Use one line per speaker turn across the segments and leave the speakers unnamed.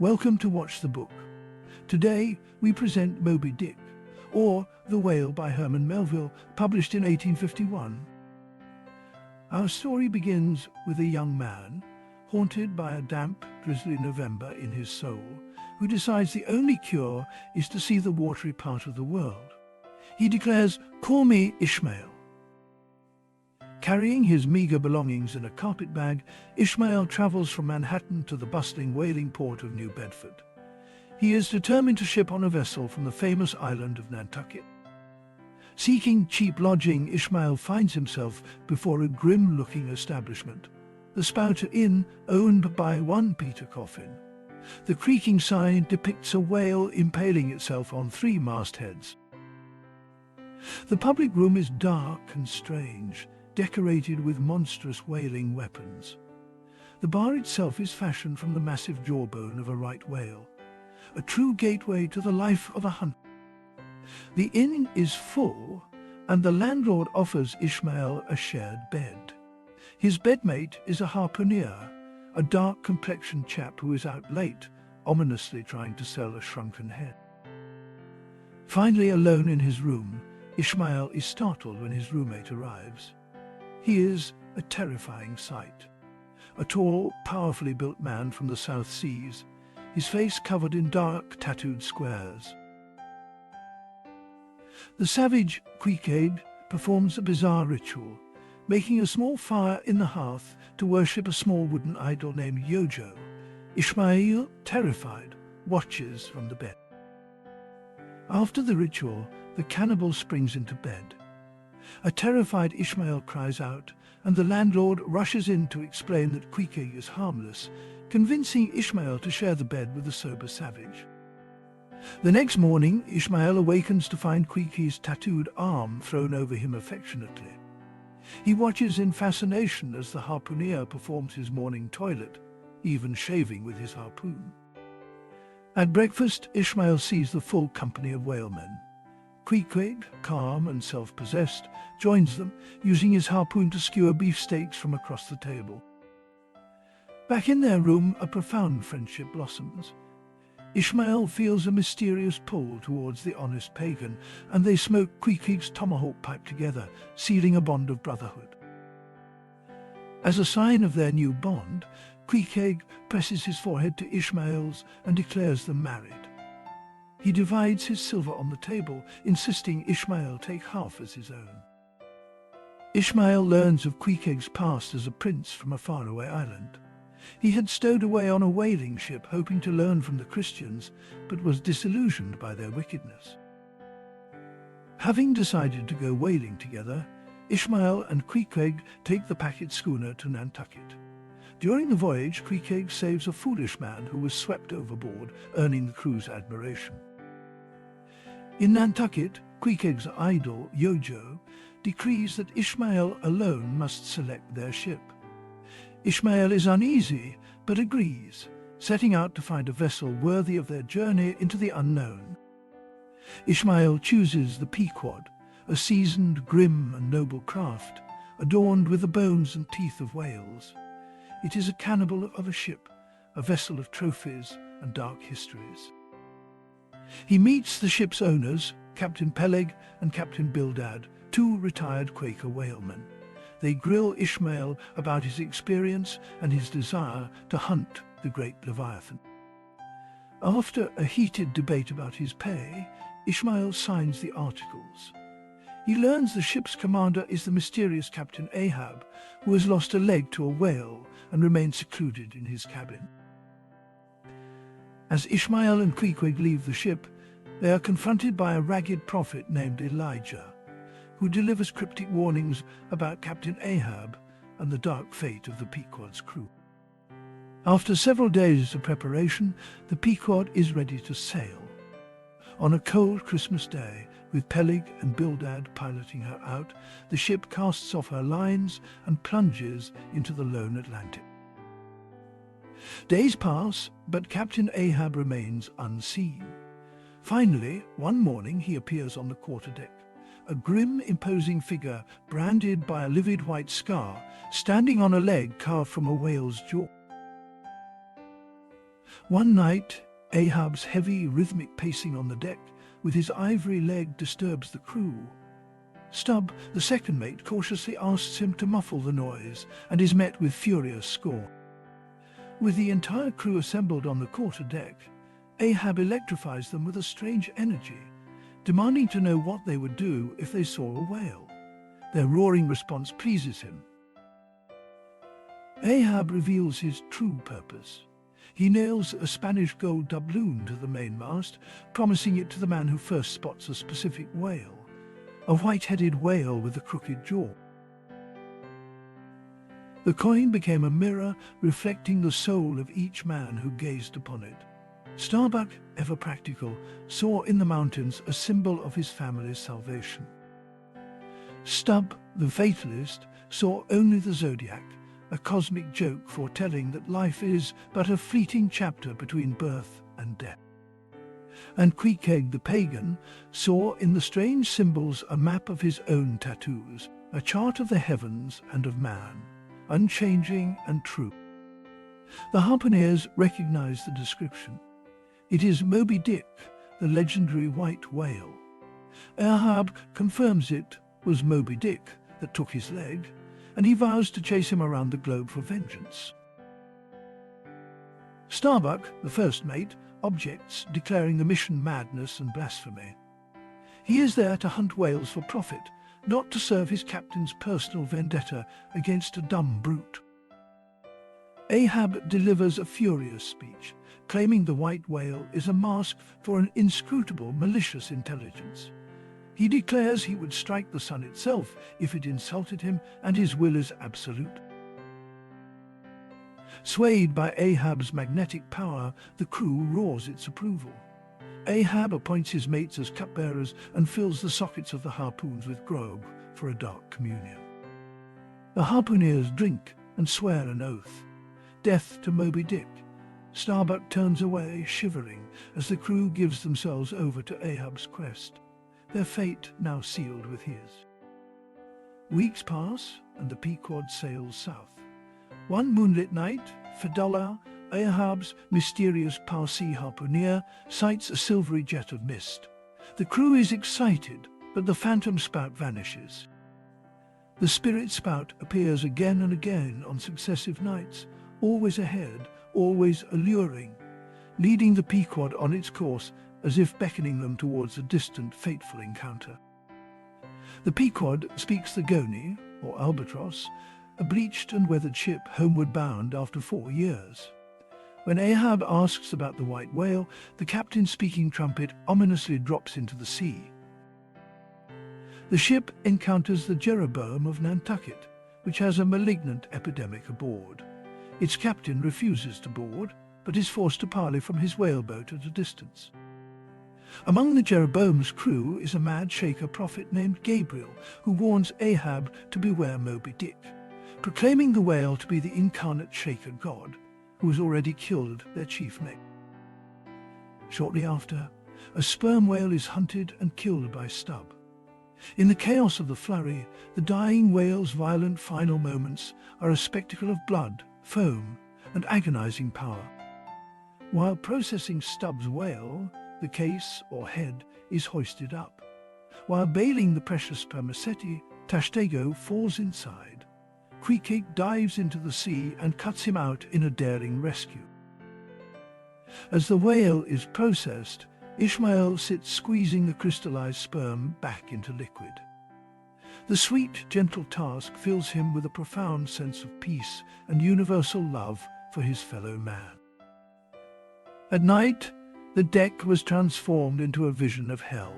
Welcome to Watch the Book. Today we present Moby-Dick, or The Whale by Herman Melville, published in 1851. Our story begins with a young man, haunted by a damp, drizzly November in his soul, who decides the only cure is to see the watery part of the world. He declares, "Call me Ishmael." Carrying his meager belongings in a carpet bag, Ishmael travels from Manhattan to the bustling whaling port of New Bedford. He is determined to ship on a vessel from the famous island of Nantucket. Seeking cheap lodging, Ishmael finds himself before a grim-looking establishment, the Spouter Inn, owned by one Peter Coffin. The creaking sign depicts a whale impaling itself on 3 mastheads. The public room is dark and strange, decorated with monstrous whaling weapons. The bar itself is fashioned from the massive jawbone of a right whale, a true gateway to the life of a hunter. The inn is full, and the landlord offers Ishmael a shared bed. His bedmate is a harpooner, a dark-complexioned chap who is out late, ominously trying to sell a shrunken head. Finally alone in his room, Ishmael is startled when his roommate arrives. He is a terrifying sight. A tall, powerfully built man from the South Seas, his face covered in dark, tattooed squares. The savage Pequod performs a bizarre ritual, making a small fire in the hearth to worship a small wooden idol named Yojo. Ishmael, terrified, watches from the bed. After the ritual, the cannibal springs into bed. A terrified Ishmael cries out, and the landlord rushes in to explain that Pequod is harmless, convincing Ishmael to share the bed with the sober savage. The next morning, Ishmael awakens to find Pequod's tattooed arm thrown over him affectionately. He watches in fascination as the harpooner performs his morning toilet, even shaving with his harpoon. At breakfast, Ishmael sees the full company of whalemen. Pequod, calm and self-possessed, joins them, using his harpoon to skewer beefsteaks from across the table. Back in their room, a profound friendship blossoms. Ishmael feels a mysterious pull towards the honest pagan, and they smoke Pequod's tomahawk pipe together, sealing a bond of brotherhood. As a sign of their new bond, Pequod presses his forehead to Ishmael's and declares them married. He divides his silver on the table, insisting Ishmael take half as his own. Ishmael learns of Pequod's past as a prince from a faraway island. He had stowed away on a whaling ship, hoping to learn from the Christians, but was disillusioned by their wickedness. Having decided to go whaling together, Ishmael and Pequod take the packet schooner to Nantucket. During the voyage, Pequod saves a foolish man who was swept overboard, earning the crew's admiration. In Nantucket, Pequod's idol, Yojo, decrees that Ishmael alone must select their ship. Ishmael is uneasy, but agrees, setting out to find a vessel worthy of their journey into the unknown. Ishmael chooses the Pequod, a seasoned, grim and noble craft, adorned with the bones and teeth of whales. It is a cannibal of a ship, a vessel of trophies and dark histories. He meets the ship's owners, Captain Peleg and Captain Bildad, 2 retired Quaker whalemen. They grill Ishmael about his experience and his desire to hunt the great Leviathan. After a heated debate about his pay, Ishmael signs the articles. He learns the ship's commander is the mysterious Captain Ahab, who has lost a leg to a whale and remains secluded in his cabin. As Ishmael and Pequod leave the ship, they are confronted by a ragged prophet named Elijah, who delivers cryptic warnings about Captain Ahab and the dark fate of the Pequod's crew. After several days of preparation, the Pequod is ready to sail. On a cold Christmas day, with Peleg and Bildad piloting her out, the ship casts off her lines and plunges into the lone Atlantic. Days pass, but Captain Ahab remains unseen. Finally, one morning he appears on the quarterdeck, a grim, imposing figure branded by a livid white scar, standing on a leg carved from a whale's jaw. One night, Ahab's heavy, rhythmic pacing on the deck with his ivory leg disturbs the crew. Stubb, the second mate, cautiously asks him to muffle the noise and is met with furious scorn. With the entire crew assembled on the quarter-deck, Ahab electrifies them with a strange energy, demanding to know what they would do if they saw a whale. Their roaring response pleases him. Ahab reveals his true purpose. He nails a Spanish gold doubloon to the mainmast, promising it to the man who first spots a specific whale, a white-headed whale with a crooked jaw. The coin became a mirror reflecting the soul of each man who gazed upon it. Starbuck, ever practical, saw in the mountains a symbol of his family's salvation. Stubb, the fatalist, saw only the zodiac, a cosmic joke foretelling that life is but a fleeting chapter between birth and death. And Pequod, the pagan, saw in the strange symbols a map of his own tattoos, a chart of the heavens and of man, unchanging and true. The harpooneers recognized the description. It is Moby-Dick, the legendary white whale. Ahab confirms it was Moby-Dick that took his leg, and he vows to chase him around the globe for vengeance. Starbuck, the first mate, objects, declaring the mission madness and blasphemy. He is there to hunt whales for profit, not to serve his captain's personal vendetta against a dumb brute. Ahab delivers a furious speech, claiming the white whale is a mask for an inscrutable, malicious intelligence. He declares he would strike the sun itself if it insulted him, and his will is absolute. Swayed by Ahab's magnetic power, the crew roars its approval. Ahab appoints his mates as cupbearers and fills the sockets of the harpoons with grog for a dark communion. The harpooneers drink and swear an oath. Death to Moby-Dick. Starbuck turns away, shivering, as the crew gives themselves over to Ahab's quest, their fate now sealed with his. Weeks pass, and the Pequod sails south. One moonlit night, Fedullah, Ahab's mysterious Parsi harpooneer, sights a silvery jet of mist. The crew is excited, but the phantom spout vanishes. The spirit spout appears again and again on successive nights, always ahead, always alluring, leading the Pequod on its course as if beckoning them towards a distant, fateful encounter. The Pequod speaks the Goni, or albatross, a bleached and weathered ship homeward bound after 4 years. When Ahab asks about the white whale, the captain's speaking trumpet ominously drops into the sea. The ship encounters the Jeroboam of Nantucket, which has a malignant epidemic aboard. Its captain refuses to board, but is forced to parley from his whaleboat at a distance. Among the Jeroboam's crew is a mad Shaker prophet named Gabriel, who warns Ahab to beware Moby-Dick, proclaiming the whale to be the incarnate Shaker god, who has already killed their chief mate. Shortly after, a sperm whale is hunted and killed by Stubb. In the chaos of the flurry, the dying whale's violent final moments are a spectacle of blood, foam, and agonizing power. While processing Stubb's whale, the case, or head, is hoisted up. While bailing the precious spermaceti, Tashtego falls inside. Pequod dives into the sea and cuts him out in a daring rescue. As the whale is processed, Ishmael sits squeezing the crystallized sperm back into liquid. The sweet, gentle task fills him with a profound sense of peace and universal love for his fellow man. At night, the deck was transformed into a vision of hell.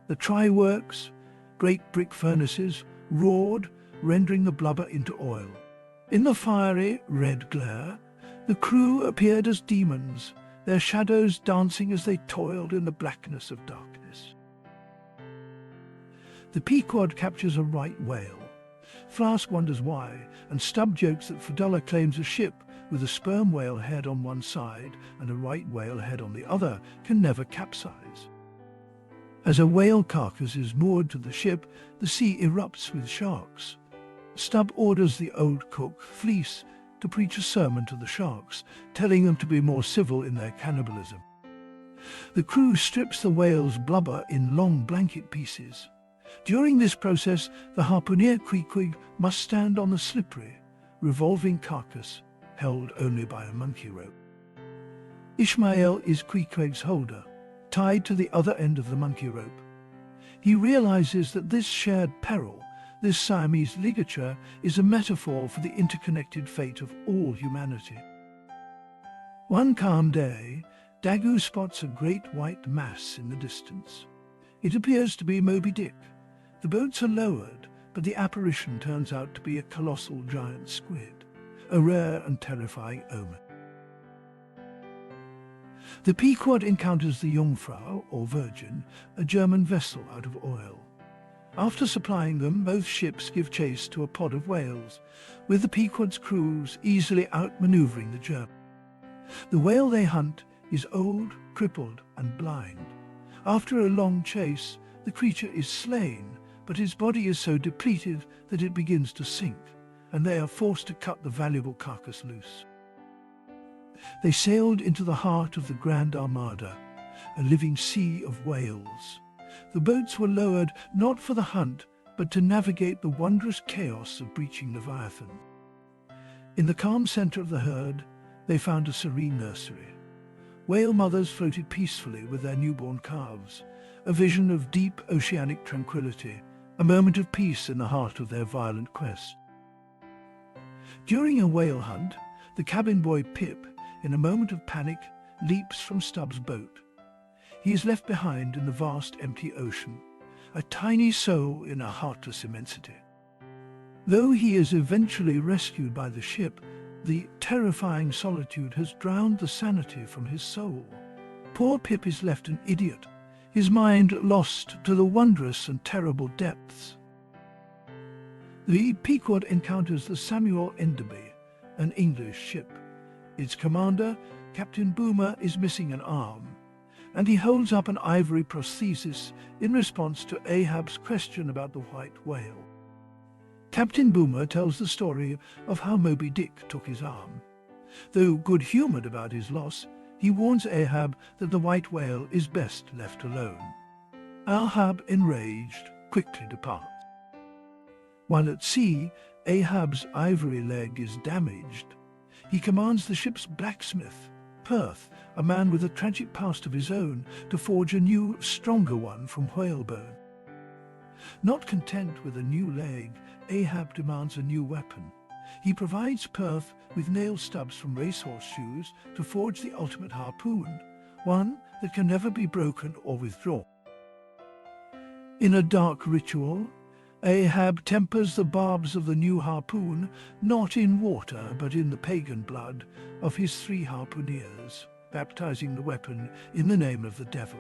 The try-works, great brick furnaces, roared, rendering the blubber into oil. In the fiery, red glare, the crew appeared as demons, their shadows dancing as they toiled in the blackness of darkness. The Pequod captures a right whale. Flask wonders why, and Stubb jokes that Fedullah claims a ship with a sperm whale head on one side and a right whale head on the other can never capsize. As a whale carcass is moored to the ship, the sea erupts with sharks. Stubb orders the old cook, Fleece, to preach a sermon to the sharks, telling them to be more civil in their cannibalism. The crew strips the whale's blubber in long blanket pieces. During this process, the harpooner Pequod must stand on the slippery, revolving carcass held only by a monkey rope. Ishmael is Pequod's holder, tied to the other end of the monkey rope. He realizes that this shared peril, this Siamese ligature, is a metaphor for the interconnected fate of all humanity. One calm day, Daggoo spots a great white mass in the distance. It appears to be Moby-Dick. The boats are lowered, but the apparition turns out to be a colossal giant squid, a rare and terrifying omen. The Pequod encounters the Jungfrau, or Virgin, a German vessel out of oil. After supplying them, both ships give chase to a pod of whales, with the Pequod's crews easily outmaneuvering the German. The whale they hunt is old, crippled, and blind. After a long chase, the creature is slain, but his body is so depleted that it begins to sink, and they are forced to cut the valuable carcass loose. They sailed into the heart of the Grand Armada, a living sea of whales. The boats were lowered not for the hunt, but to navigate the wondrous chaos of breaching Leviathan. In the calm center of the herd, they found a serene nursery. Whale mothers floated peacefully with their newborn calves, a vision of deep oceanic tranquility, a moment of peace in the heart of their violent quest. During a whale hunt, the cabin boy Pip, in a moment of panic, leaps from Stubbs' boat. He is left behind in the vast empty ocean, a tiny soul in a heartless immensity. Though he is eventually rescued by the ship, the terrifying solitude has drowned the sanity from his soul. Poor Pip is left an idiot, his mind lost to the wondrous and terrible depths. The Pequod encounters the Samuel Enderby, an English ship. Its commander, Captain Boomer, is missing an arm, and he holds up an ivory prosthesis in response to Ahab's question about the white whale. Captain Boomer tells the story of how Moby-Dick took his arm. Though good-humoured about his loss, he warns Ahab that the white whale is best left alone. Ahab, enraged, quickly departs. While at sea, Ahab's ivory leg is damaged. He commands the ship's blacksmith, Perth, a man with a tragic past of his own, to forge a new, stronger one from whalebone. Not content with a new leg, Ahab demands a new weapon. He provides Perth with nail stubs from racehorse shoes to forge the ultimate harpoon, one that can never be broken or withdrawn. In a dark ritual, Ahab tempers the barbs of the new harpoon not in water but in the pagan blood of his 3 harpooneers, baptizing the weapon in the name of the devil.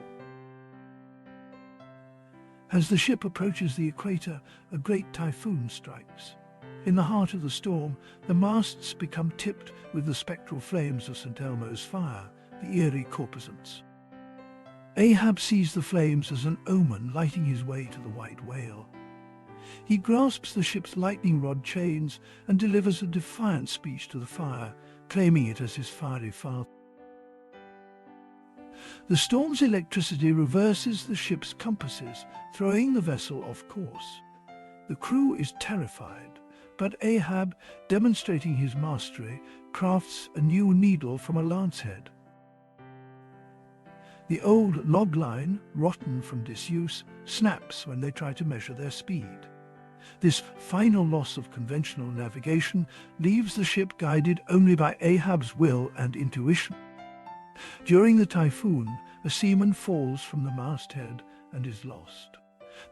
As the ship approaches the equator, a great typhoon strikes. In the heart of the storm, the masts become tipped with the spectral flames of St. Elmo's fire, the eerie corposants. Ahab sees the flames as an omen lighting his way to the white whale. He grasps the ship's lightning rod chains and delivers a defiant speech to the fire, claiming it as his fiery father. The storm's electricity reverses the ship's compasses, throwing the vessel off course. The crew is terrified, but Ahab, demonstrating his mastery, crafts a new needle from a lance head. The old log line, rotten from disuse, snaps when they try to measure their speed. This final loss of conventional navigation leaves the ship guided only by Ahab's will and intuition. During the typhoon, a seaman falls from the masthead and is lost.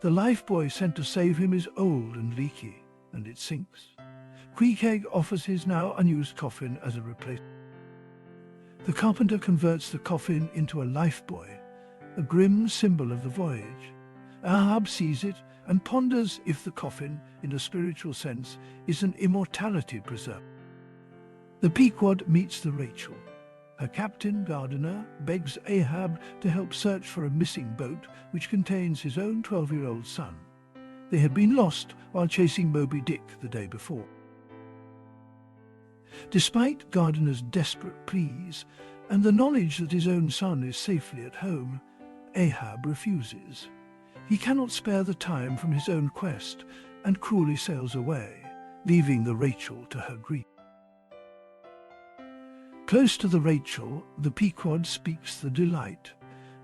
The lifebuoy sent to save him is old and leaky, and it sinks. Pequod offers his now unused coffin as a replacement. The carpenter converts the coffin into a lifebuoy, a grim symbol of the voyage. Ahab sees it and ponders if the coffin, in a spiritual sense, is an immortality preserve. The Pequod meets the Rachel. Her captain, Gardiner, begs Ahab to help search for a missing boat which contains his own 12-year-old son. They had been lost while chasing Moby-Dick the day before. Despite Gardiner's desperate pleas and the knowledge that his own son is safely at home, Ahab refuses. He cannot spare the time from his own quest and cruelly sails away, leaving the Rachel to her grief. Close to the Rachel, the Pequod speaks the Delight,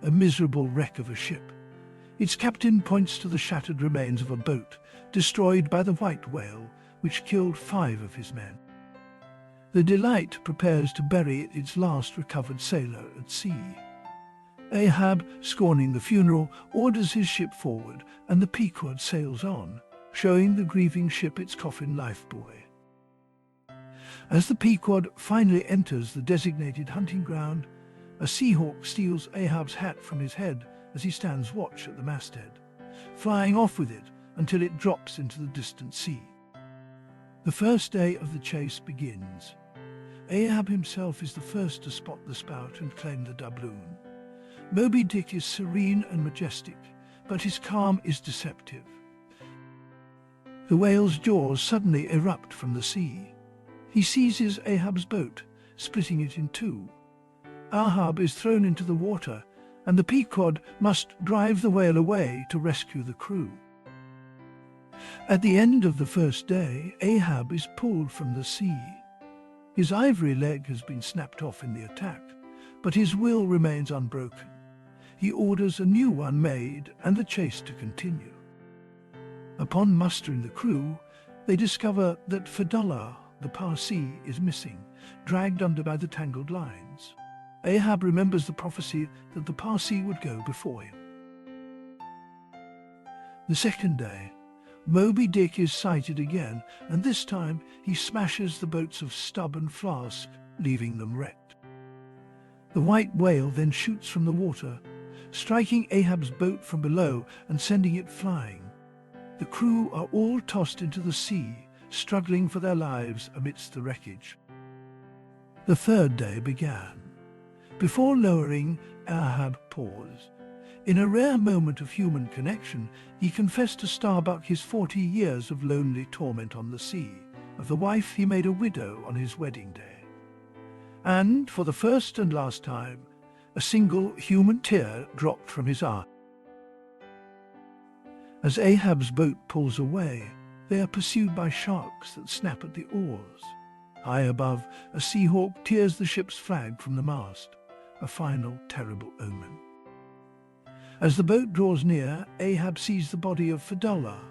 a miserable wreck of a ship. Its captain points to the shattered remains of a boat destroyed by the white whale, which killed 5 of his men. The Delight prepares to bury its last recovered sailor at sea. Ahab, scorning the funeral, orders his ship forward, and the Pequod sails on, showing the grieving ship its coffin lifebuoy. As the Pequod finally enters the designated hunting ground, a seahawk steals Ahab's hat from his head as he stands watch at the masthead, flying off with it until it drops into the distant sea. The first day of the chase begins. Ahab himself is the first to spot the spout and claim the doubloon. Moby-Dick is serene and majestic, but his calm is deceptive. The whale's jaws suddenly erupt from the sea. He seizes Ahab's boat, splitting it in 2. Ahab is thrown into the water, and the Pequod must drive the whale away to rescue the crew. At the end of the first day, Ahab is pulled from the sea. His ivory leg has been snapped off in the attack, but his will remains unbroken. He orders a new one made and the chase to continue. Upon mustering the crew, they discover that Fedullah, the Parsee, is missing, dragged under by the tangled lines. Ahab remembers the prophecy that the Parsee would go before him. The second day, Moby-Dick is sighted again, and this time he smashes the boats of Stubb and Flask, leaving them wrecked. The white whale then shoots from the water, striking Ahab's boat from below and sending it flying. The crew are all tossed into the sea, struggling for their lives amidst the wreckage. The third day began. Before lowering, Ahab paused. In a rare moment of human connection, he confessed to Starbuck his 40 years of lonely torment on the sea, of the wife he made a widow on his wedding day. And, for the first and last time, a single human tear dropped from his eye. As Ahab's boat pulls away, they are pursued by sharks that snap at the oars. High above, a seahawk tears the ship's flag from the mast, a final terrible omen. As the boat draws near, Ahab sees the body of Fedullah,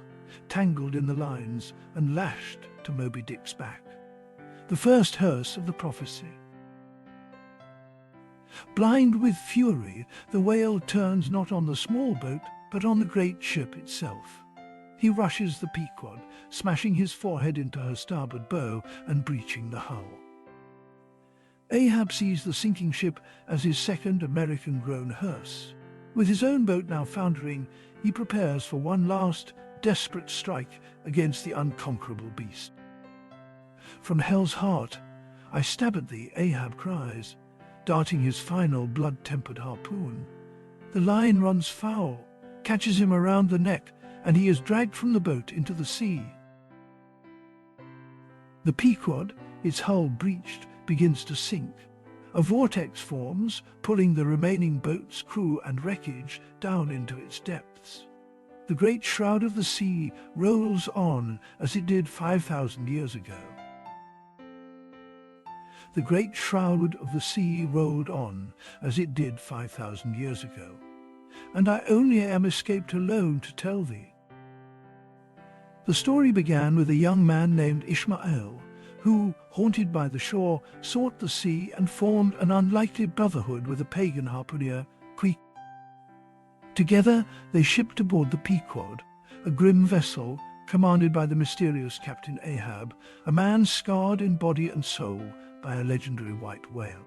tangled in the lines and lashed to Moby-Dick's back. The first hearse of the prophecy. Blind with fury, the whale turns not on the small boat, but on the great ship itself. He rushes the Pequod, smashing his forehead into her starboard bow and breaching the hull. Ahab sees the sinking ship as his second American-grown hearse. With his own boat now foundering, he prepares for one last, desperate strike against the unconquerable beast. From hell's heart, "I stab at thee," Ahab cries, darting his final blood-tempered harpoon. The line runs foul, catches him around the neck, and he is dragged from the boat into the sea. The Pequod, its hull breached, begins to sink. A vortex forms, pulling the remaining boat's crew and wreckage down into its depths. The great shroud of the sea rolls on as it did 5,000 years ago. The great shroud of the sea rolled on as it did 5,000 years ago, and I only am escaped alone to tell thee. The story began with a young man named Ishmael, who, haunted by the shore, sought the sea and formed an unlikely brotherhood with a pagan harpooner, Pequod. Together they shipped aboard the Pequod, a grim vessel commanded by the mysterious Captain Ahab, a man scarred in body and soul by a legendary white whale.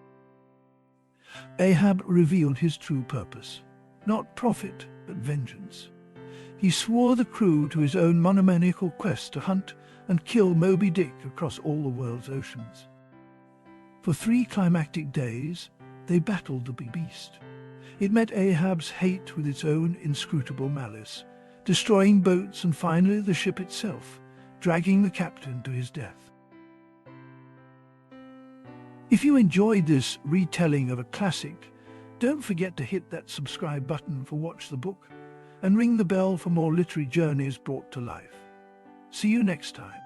Ahab revealed his true purpose, not profit, but vengeance. He swore the crew to his own monomaniacal quest to hunt and kill Moby-Dick across all the world's oceans. For 3 climactic days, they battled the big beast. It met Ahab's hate with its own inscrutable malice, destroying boats and finally the ship itself, dragging the captain to his death. If you enjoyed this retelling of a classic, don't forget to hit that subscribe button for Watch the Book and ring the bell for more literary journeys brought to life. See you next time.